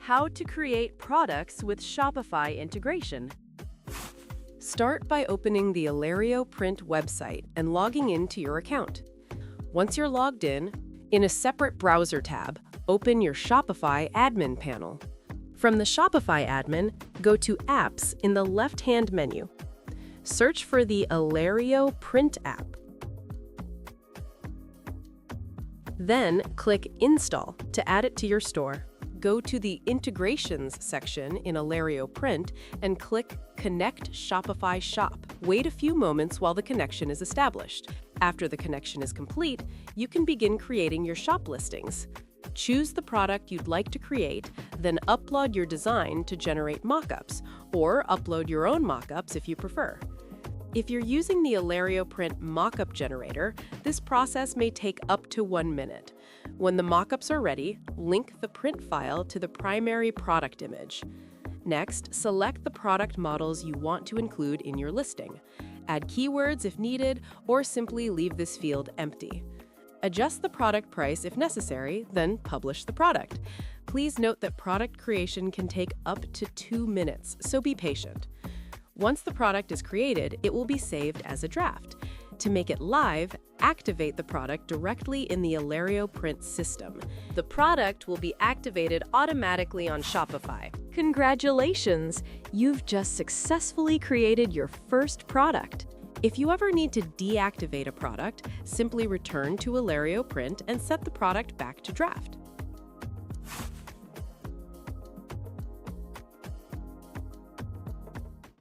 How to create products with Shopify integration. Start by opening the Alerio Print website and logging into your account. Once you're logged in a separate browser tab, open your Shopify Admin panel. From the Shopify Admin, go to Apps in the left-hand menu. Search for the Alerio Print app. Then click Install to add it to your store. Go to the Integrations section in Alerio Print and click Connect Shopify Shop. Wait a few moments while the connection is established. After the connection is complete, you can begin creating your shop listings. Choose the product you'd like to create, then upload your design to generate mockups, or upload your own mockups if you prefer. If you're using the Alerio Print mockup generator, this process may take up to 1 minute. When the mockups are ready, link the print file to the primary product image. Next, select the product models you want to include in your listing. Add keywords if needed, or simply leave this field empty. Adjust the product price if necessary, then publish the product. Please note that product creation can take up to 2 minutes, so be patient. Once the product is created, it will be saved as a draft. To make it live, activate the product directly in the Alerio Print system. The product will be activated automatically on Shopify. Congratulations! You've just successfully created your first product. If you ever need to deactivate a product, simply return to Alerio Print and set the product back to draft.